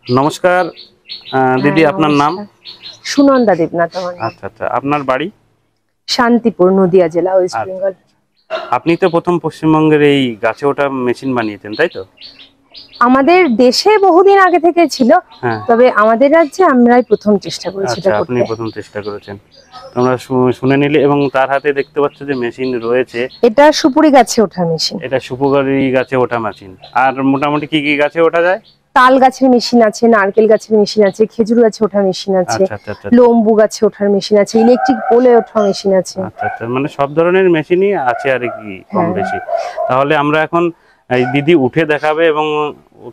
নমস্কার দিদি, আপনার নাম? সুনন্দা দেবনাথ আমার নাম। আচ্ছা আচ্ছা, আপনার বাড়ি? শান্তিপুর, নদিয়া জেলা, ওয়েস্ট বেঙ্গল। আপনি তো প্রথম পশ্চিমবঙ্গের এই গাছে ওঠা মেশিন বানিয়েছেন, তাই তো? আমাদের দেশে বহুদিন আগে থেকে ছিল, তবে আমাদের রাজ্যে আমরাই প্রথম চেষ্টা করেছি এটা করতে। আপনি প্রথম চেষ্টা করেছেন, তোমরা শুনে নিলে। এবং তার হাতে দেখতে পাচ্ছ যে মেশিন রয়েছে, এটা সুপুরি গাছে ওঠা মেশিন। এটা সুপুরি গাছে ওঠা মেশিন। আর মোটামুটি কি কি গাছে ওঠা যায়? তাল গাছের মেশিন আছে, নারকেল গাছের মেশিন আছে, খেজুর গাছে ওঠা মেশিন আছে, লম্বু গাছে ওঠার মেশিন আছে, ইলেকট্রিক পোলে ওঠা মেশিন আছে। আচ্ছা আচ্ছা, মানে সব ধরনের মেশিনই আছে আর কি, কম বেশি। তাহলে আমরা এখন দিদি উঠে দেখাবে এবং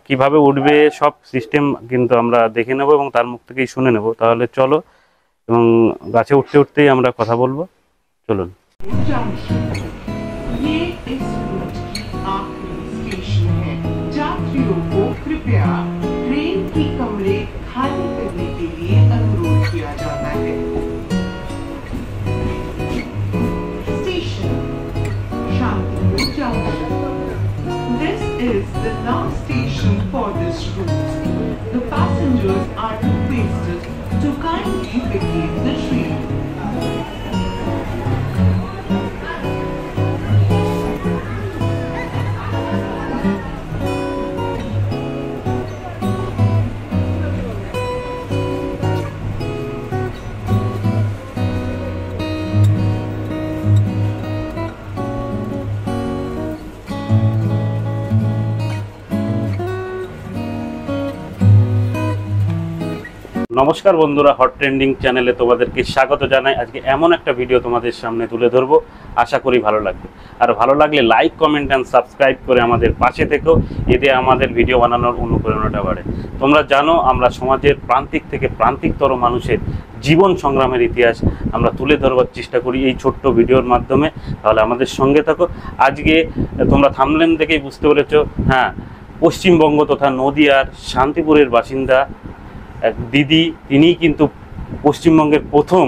কিভাবে উঠবে সব সিস্টেম কিন্তু আমরা দেখে নেব এবং তার মুখ থেকেই শুনে নেব। তাহলে চলো, এবং গাছে উঠতে উঠতেই আমরা কথা বলবো, চলুন। This is the last station for this route. The passengers are requested to kindly vacate the train. নমস্কার বন্ধুরা, হট ট্রেন্ডিং চ্যানেলে তোমাদেরকে স্বাগত জানাই। আজকে এমন একটা ভিডিও তোমাদের সামনে তুলে ধরবো, আশা করি ভালো লাগবে। আর ভালো লাগলে লাইক, কমেন্ট অ্যান্ড সাবস্ক্রাইব করে আমাদের পাশে থেকেও, এতে আমাদের ভিডিও বানানোর অনুপ্রেরণাটা বাড়ে। তোমরা জানো, আমরা সমাজের প্রান্তিক থেকে প্রান্তিকতর মানুষের জীবন সংগ্রামের ইতিহাস আমরা তুলে ধরবার চেষ্টা করি এই ছোট্ট ভিডিওর মাধ্যমে। তাহলে আমাদের সঙ্গে থাকো। আজকে তোমরা থাম্বনেল দেখেই বুঝতে পেরেছো, হ্যাঁ, পশ্চিমবঙ্গ তথা নদিয়ার শান্তিপুরের বাসিন্দা এক দিদি, তিনিই কিন্তু পশ্চিমবঙ্গের প্রথম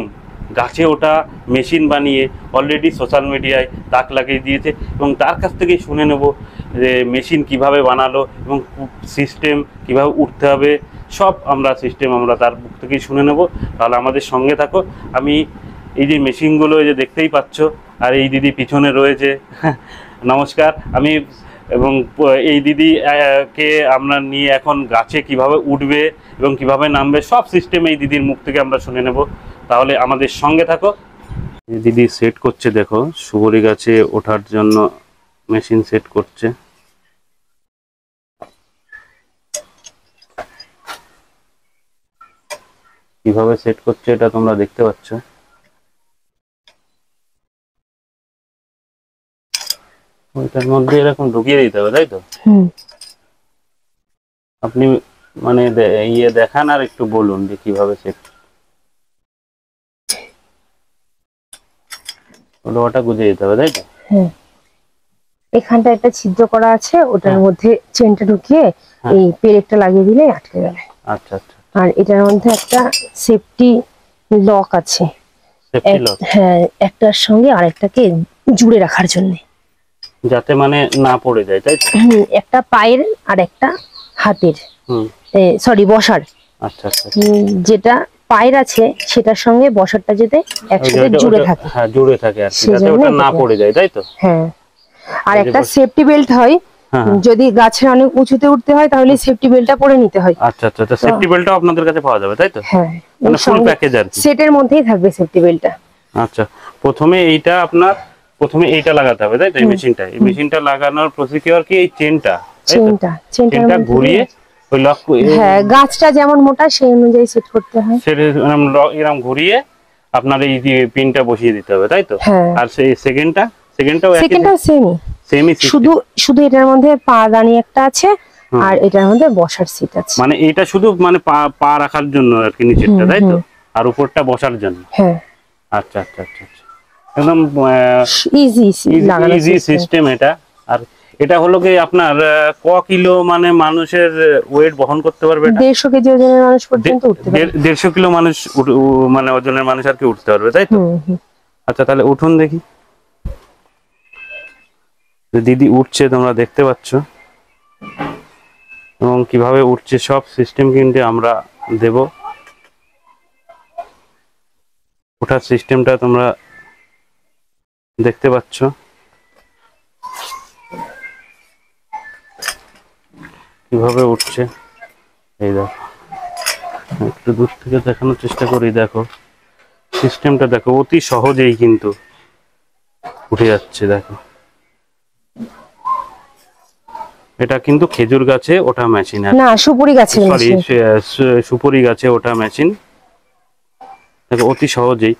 গাছে ওঠা মেশিন বানিয়ে অলরেডি সোশ্যাল মিডিয়ায় তাক লাগিয়ে দিয়েছে। এবং তার কাছ থেকেই শুনে নেব যে মেশিন কিভাবে বানালো এবং সিস্টেম কিভাবে উঠতে হবে, সব সিস্টেম আমরা তার মুখ থেকেই শুনে নেব। তাহলে আমাদের সঙ্গে থাকো। আমি এই যে মেশিনগুলো যে দেখতেই পাচ্ছ, আর এই দিদি পিছনে রয়েছে, নমস্কার। এবং এই দিদি কে আমরা নিয়ে এখন গাছে কিভাবে উঠবে এবং কিভাবে নামবে, সব সিস্টেম এই দিদির মুখ থেকে আমরা শুনে নেব। তাহলে আমাদের সঙ্গে থাকো। দিদি সেট করছে, দেখো, সুপুরি গাছে ওঠার জন্য মেশিন সেট করছে। কিভাবে সেট করছে এটা তোমরা দেখতে পাচ্ছ। ওইটার মধ্যে এরকম ঢুকিয়ে দিতে হবে, তাই তো? আপনি মানে দেখান আর একটু বলুন যে কিভাবে সেট। ওটা গুজে দিতে হবে, তাই তো? হ্যাঁ, এখানটা একটা ছিদ্র করা আছে, ওটার মধ্যে চেনটা ঢুকিয়ে এই পেরেকটা লাগিয়ে দিলে আটকে যাবে। আচ্ছা আচ্ছা। আর এটার মধ্যে একটা সেফটি লক আছে। হ্যাঁ, একটার সঙ্গে আরেকটাকে জুড়ে রাখার জন্য, যাতে মানে না পড়ে যায়, তাই তো? একটা পায়ের আর একটা হাতের, সরি বসার। আচ্ছা আচ্ছা। যেটা পায়ের আছে সেটার সঙ্গে বসারটা যেতে একসাথে জুড়ে থাকে। হ্যাঁ, জুড়ে থাকে আর কি, যাতে ওটা না পড়ে যায়, তাই তো? হ্যাঁ, আর একটা সেফটি বেল্ট হয়। যদি গাছের অনেক উঁচুতে উঠতে হয় তাহলে সেফটি বেল্টটা পরে নিতে হয়। আচ্ছা আচ্ছা, তো সেফটি বেল্টটাও আপনাদের কাছে পাওয়া যাবে, তাই তো? হ্যাঁ, মানে ফুল প্যাকেজ আর কি, সেটের মধ্যেই থাকবে সেফটি বেল্টটা। আচ্ছা, প্রথমে এইটা লাগাতে হবে, তাই তো? এই মেশিনটা লাগানোর প্রসিকিউর কি, এই চেনটা ঘুরিয়ে ওই লক, হ্যাঁ, গাছটা যেমন মোটা সেই অনুযায়ী সেট করতে হয়। এরকম ঘুরিয়ে আপনার এই পিনটা বসিয়ে দিতে হবে, তাই তো? আর সেই সেকেন্ডটাও সেমই, শুধু এটার মধ্যে পা দানি একটা আছে আর এটার মধ্যে বসার সিট আছে। মানে এটা শুধু মানে পা রাখার জন্য আর কি, নিচেরটা, তাই তো? আর উপরটা বসার জন্য। হ্যাঁ, আচ্ছা আচ্ছা আচ্ছা, একদম ইজি সিস্টেম এটা। আর এটা হলো কি আপনার ক কিলো মানে মানুষের ওয়েট বহন করতে পারবে? 150 কেজি ওজনের মানুষ পর্যন্ত উঠতে পারবে। 150 কিলো মানুষ মানে ওজনের মানুষ আর কি উঠতে পারবে, তাই তো? আচ্ছা, তাহলে উঠুন দেখি। দিদি উঠছে, তোমরা দেখতে পাচ্ছ। এবং কিভাবে উঠছে সব সিস্টেম কিন্তু আমরা দেব। ওঠার সিস্টেমটা তোমরা দেখতে পাচ্ছ। কিভাবে উঠছে এই দেখো, একটু দূর থেকে দেখানোর চেষ্টা করি। দেখো সিস্টেমটা দেখো, অতি সহজেই কিন্তু উঠে যাচ্ছে। দেখো এটা কিন্তু খেজুর গাছে ওঠা মেশিন, না সুপুরি গাছের সরি মেশিন। সুপুরি গাছে ওঠা মেশিন। দেখো অতি সহজেই,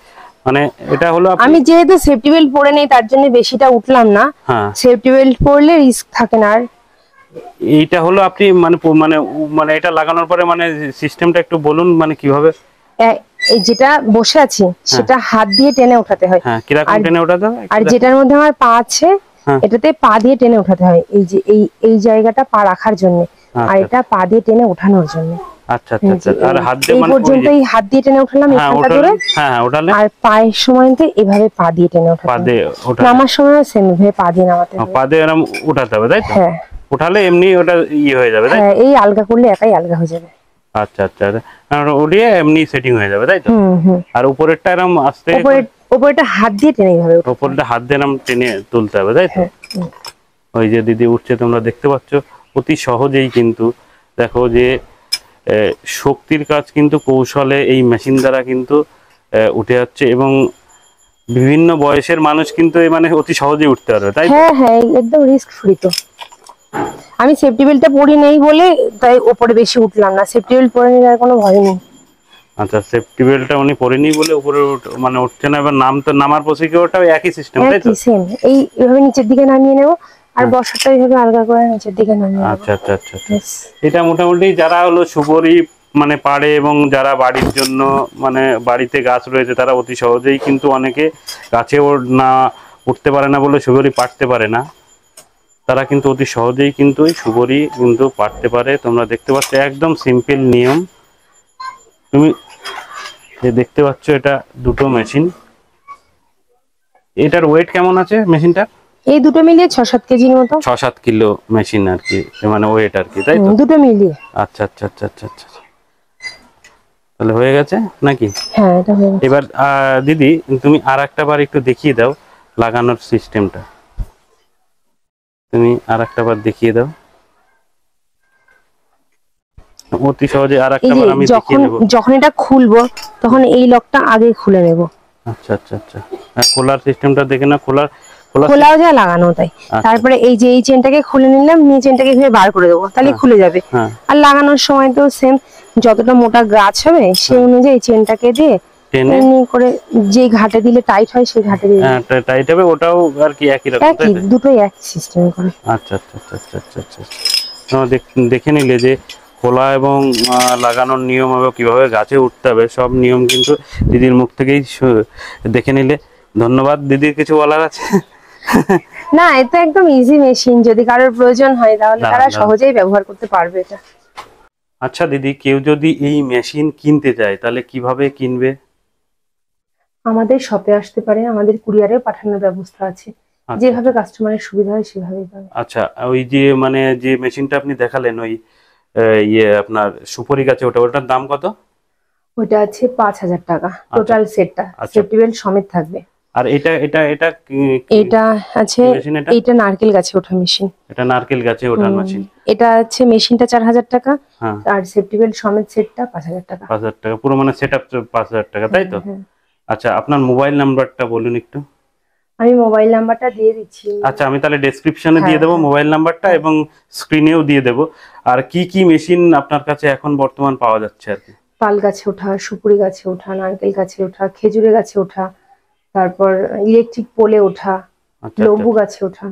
মানে এটা হলো আমি যেহেতু সেফটি বেল্ট পরে নেই তার জন্য বেশিটা উঠলাম না। হ্যাঁ সেফটি বেল্ট পরলে রিস্ক থাকে না। আর এইটা হলো আপনি মানে মানে এটা লাগানোর পরে মানে সিস্টেমটা একটু বলুন, মানে কিভাবে। এই যেটা বসে আছি সেটা হাত দিয়ে টেনে উঠাতে হয়। হ্যাঁ কিরকম টেনে ওঠাতে হয়? আর যেটার মধ্যে আমার পা আছে এটাতে পা দিয়ে টেনে উঠাতে হয়, এই যে এই জায়গাটা পা রাখার জন্য, আর এটা পা দিয়ে টেনে ওঠানোর জন্য। আচ্ছা আচ্ছা আচ্ছা। আর হাত দিয়ে এই মানে পর্যন্ত এই হাত দিয়ে টেনে উঠালাম এখানটা ধরে। হ্যাঁ ওঠালে। আর পায়ের সময়তে এভাবে পা দিয়ে টেনে উঠাতে পা হয়। দিয়ে ওঠা, নামার সময় সেম ভাবে পা দিয়ে নামাতে হবে। পা দিয়ে এরকম উঠাতে হবে তাই তো? হ্যাঁ উঠালে এমনি ওটা ইয়ে হয়ে যাবে তাই? হ্যাঁ এই আলগা করলে একাই আলগা হয়ে যাবে। আচ্ছা আচ্ছা, আর উঠিয়ে এমনি সেটিং হয়ে যাবে তাই তো? আর উপরেরটা এরকম আস্তে উপরেরটা হাত দিয়ে টেনে এইভাবে উপরেরটা হাত দিয়ে এরকম টেনে তুলতে হবে তাই তো? ওই যে দিদি উঠছে তোমরা দেখতে পাচ্ছ, অতি সহজেই কিন্তু দেখো যে শক্তির কাজ কিন্তু কৌশলে এই মেশিন দ্বারা কিন্তু উঠে যাচ্ছে, এবং বিভিন্ন বয়সের মানুষ কিন্তু মানে অতি সহজেই উঠতে পারবে তাই? হ্যাঁ হ্যাঁ একদম রিস্ক ফ্রি। তো আমি সেফটি বেল্টটা পরি নেই বলে তাই উপরে বেশি উঠলাম না, সেফটি বেল্ট পরে নিলে আর কোনো ভয় নেই। আচ্ছা সেফটি বেল্টটা উনি পরেনি বলে উপরে মানে উঠছে না। এবার নামার প্রসিকিউরটাও একই সিস্টেম তাই তো? সেম এইভাবে নিচের দিকে নামিয়ে নেব, আর বসাটা এইভাবে আলগা করে নিচের দিকে নামিয়ে নেব। আচ্ছা আচ্ছা আচ্ছা। এটা মোটামুটি যারা হলো সুপুরি মানে পাড়ে এবং যারা বাড়ির জন্য মানে বাড়িতে গাছ রয়েছে তারা অতি সহজেই কিন্তু অনেকে গাছে না উঠতে পারে না বলে সুপুরি পাড়তে পারে না, তারা কিন্তু অতি সহজেই কিন্তু এই সুপুরি কিন্তু পাড়তে পারে। তোমরা দেখতে পাচ্ছ একদম সিম্পল নিয়ম। তুমি দেখতে পাচ্ছ এটা দুটো মেশিন। এটার ওয়েট কেমন আছে মেশিনটা? এই দুটো মিলিয়ে 6-7 কেজির মতো। 6-7 কিলো মেশিন আর কি, মানে ওয়েট আর কি তাই তো? দুটো মিলিয়ে। আচ্ছা আচ্ছা আচ্ছা আচ্ছা আচ্ছা, তাহলে হয়ে গেছে নাকি? হ্যাঁ এটা হয়ে গেছে। এবার দিদি তুমি আর একটা বার একটু দেখিয়ে দাও লাগানোর সিস্টেমটা, তুমি আর একটা বার দেখিয়ে দাও অতি সহজে। আর একটা বার আমি দেখিয়ে দেব। যখন এটা খুলবো তখন এই লকটা আগে খুলে নেব। আচ্ছা আচ্ছা আচ্ছা, খোলার সিস্টেমটা দেখে না। খোলাও যায় লাগানো তাই। তারপরে এই যে এই চেনটাকে খুলে নিলাম, নিয়ে চেনটাকে এভাবে বার করে দেবো, তাহলে খুলে যাবে। আর লাগানোর সময় তো সেম, যতটা মোটা গাছ হবে সেই অনুযায়ী চেনটাকে দিয়ে টেনে করে যে ঘাটে দিলে টাইট হয় সেই ঘাটে দিয়ে টাইট হবে। ওটাও আর কি একই রকম তাই তো? দুটোই এক সিস্টেম করে। আচ্ছা আচ্ছা আচ্ছা আচ্ছা আচ্ছা আচ্ছা। দেখে নিলে যে খোলা এবং লাগানোর নিয়ম হবে, কিভাবে গাছে উঠতে হবে সব নিয়ম কিন্তু দিদির মুখ থেকেই দেখে নিলে। ধন্যবাদ। দিদির কিছু বলার আছে? না এটা একদম ইজি মেশিন, যদি কারোর প্রয়োজন হয় তাহলে তারা সহজেই ব্যবহার করতে পারবে এটা। আচ্ছা দিদি, কেউ যদি এই মেশিন কিনতে চায় তাহলে কিভাবে কিনবে? আমাদের শপে আসতে পারে, আমাদের কুরিয়ারে পাঠানোর ব্যবস্থা আছে। যেভাবে কাস্টমারের সুবিধা হয় সেভাবেই পাবে। আচ্ছা ওই যে মানে যে মেশিনটা আপনি দেখালেন ওই আপনার সুপুরি গাছে ওটার দাম কত? ওটা আছে 5000 টাকা টোটাল সেটটা, সেফটি বেল্ট সমেত থাকবে। আর এটা এটা এটা এটা আছে, এটা নারকেল গাছে ওঠা মেশিন। এটা নারকেল গাছে ওঠার মেশিন। এটা আছে মেশিনটা 4000 টাকা, আর সেফটি বেল্ট সমেত সেটটা 5000 টাকা। 5000 টাকা পুরো মানে সেটআপ 5000 টাকা তাই তো? আচ্ছা আপনার মোবাইল নাম্বারটা বলুন একটু। আমি মোবাইল নাম্বারটা দিয়ে দিচ্ছি। আচ্ছা আমি তাহলে ডেসক্রিপশনে দিয়ে দেবো মোবাইল নাম্বারটা, এবং স্ক্রিনেও দিয়ে দেবো। আর কি কি মেশিন আপনার কাছে এখন বর্তমান পাওয়া যাচ্ছে আর কি? তাল গাছে ওঠা, সুপুরি গাছে ওঠা, নারকেল গাছে ওঠা, খেজুরের গাছে ওঠা, তারপর ইলেকট্রিক পোলে ওঠা, লেবু গাছে ওঠা।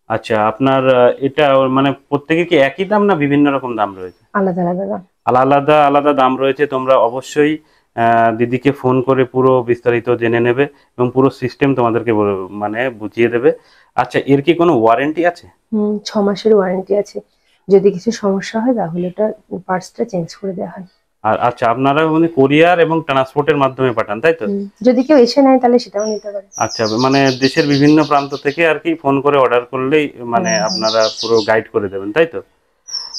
আচ্ছা আপনার এটা মানে প্রত্যেকের কি একই দাম না বিভিন্ন রকম দাম রয়েছে? আলাদা আলাদা দাম। আলাদা আলাদা দাম রয়েছে। তোমরা অবশ্যই দিদিকে ফোন করে পুরো বিস্তারিত জেনে নেবে এবং পুরো সিস্টেম তোমাদেরকে মানে বুঝিয়ে দেবে। আচ্ছা এর কি কোনো ওয়ারেন্টি আছে? 6 মাসের ওয়ারেন্টি আছে, যদি কিছু সমস্যা হয় তাহলে এটা পার্টসটা চেঞ্জ করে দেওয়া হয়। আর আচ্ছা আপনারা মানে কোরিয়ার এবং ট্রান্সপোর্টের মাধ্যমে পাঠান তাই তো? যদি কেউ এসে নেয় তাহলে সেটাও নিতে পারে। আচ্ছা মানে দেশের বিভিন্ন প্রান্ত থেকে আর কি ফোন করে অর্ডার করলেই মানে আপনারা পুরো গাইড করে দেবেন তাই তো?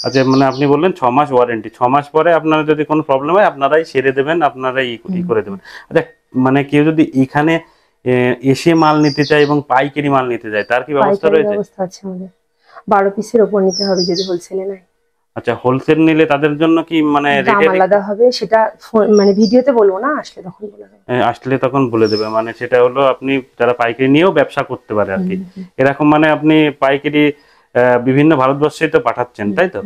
আচ্ছা, মানে আপনি বললেন 6 মাস ওয়ারেন্টি, 6 মাস পরে আপনারা যদি কোনো প্রবলেম হয় আপনারাই সেরে দেবেন, আপনারাই ই করে দেবেন। আচ্ছা, মানে কেউ যদি এখানে এসে মাল নিতে চায় এবং পাইকারি মাল নিতে চায়, তার কি ব্যবস্থা পাইকারি রয়েছে? ব্যবস্থা আছে আমাদের, 12 পিসের ওপর নিতে হবে যদি হোলসেলে নেয়। আচ্ছা, হোলসেল নিলে তাদের জন্য কি মানে দাম রেটের আলাদা হবে, সেটা মানে ভিডিওতে বলবো না, আসলে তখন বলে দেবো। আসলে তখন বলে দেবে, মানে সেটা হলো আপনি যারা পাইকারি নিয়েও ব্যবসা করতে পারে আর কি, এরকম মানে আপনি পাইকারি বিভিন্ন ভারতবর্ষে তো পাঠাচ্ছেন, তাই তো?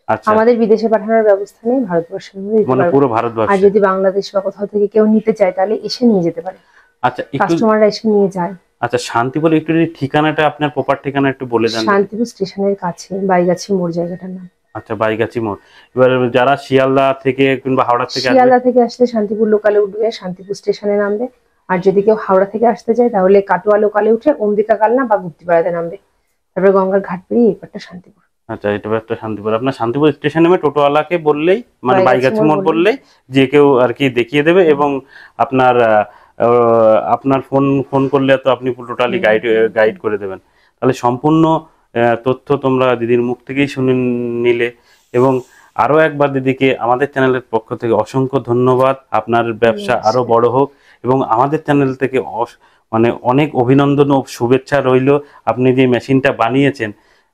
আচ্ছা, আমাদের বিদেশে পাঠানোর ব্যবস্থা নেই, ভারতবর্ষের মধ্যে দিতে মানে পারবো। পুরো আর ভারতবর্ষে। যদি বাংলাদেশ বা কোথাও থেকে কেউ নিতে চায় তাহলে এসে নিয়ে যেতে পারে, আচ্ছা, একটু কাস্টমাররা এসে নিয়ে যায়। আচ্ছা, শান্তিপুর একটু যদি ঠিকানাটা, আপনার প্রপার ঠিকানা একটু বলে দেন। শান্তিপুর স্টেশনের কাছে বাইগাছি মোড় জায়গাটার নাম। আচ্ছা, বাইগাছি মোড়। এবার যারা শিয়ালদা থেকে কিংবা হাওড়া থেকে আসবে, শিয়ালদা থেকে আসলে শান্তিপুর লোকালে উঠবে, শান্তিপুর স্টেশনে নামবে। আর যদি কেউ হাওড়া থেকে আসতে চায় তাহলে কাটোয়া লোকালে উঠে অম্বিকা কালনা বা গুপ্তিপাড়াতে নামবে, তারপরে গঙ্গার ঘাট পেরিয়ে এপারটা শান্তিপুর। আচ্ছা, এটা একটা শান্তিপুর। আপনার শান্তিপুর স্টেশনে নেমে টোটোওয়ালাকে বললেই, মানে বাইগাছি বাইগাছি মোড় মোড় বললেই যে কেউ আর কি দেখিয়ে দেবে, এবং আপনার আপনার ফোন করলে তো আপনি টোটালি গাইড করে দেবেন। তাহলে সম্পূর্ণ তথ্য তোমরা দিদির মুখ থেকেই শুনে নিলে। এবং আরো একবার দিদিকে আমাদের চ্যানেলের পক্ষ থেকে অসংখ্য ধন্যবাদ। আপনার ব্যবসা আরো বড় হোক, এবং আমাদের চ্যানেল থেকে মানে অনেক অভিনন্দন ও শুভেচ্ছা রইল। আপনি যে মেশিনটা বানিয়েছেন,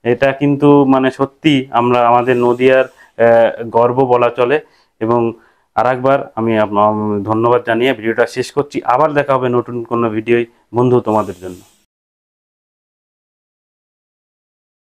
এটা কিন্তু মানে সত্যি আমরা আমাদের নদিয়ার গর্ব বলা চলে। এবং আরেকবার আমি ধন্যবাদ জানিয়ে ভিডিওটা শেষ করছি। আবার দেখা হবে নতুন কোনো ভিডিওয় বন্ধু তোমাদের জন্য।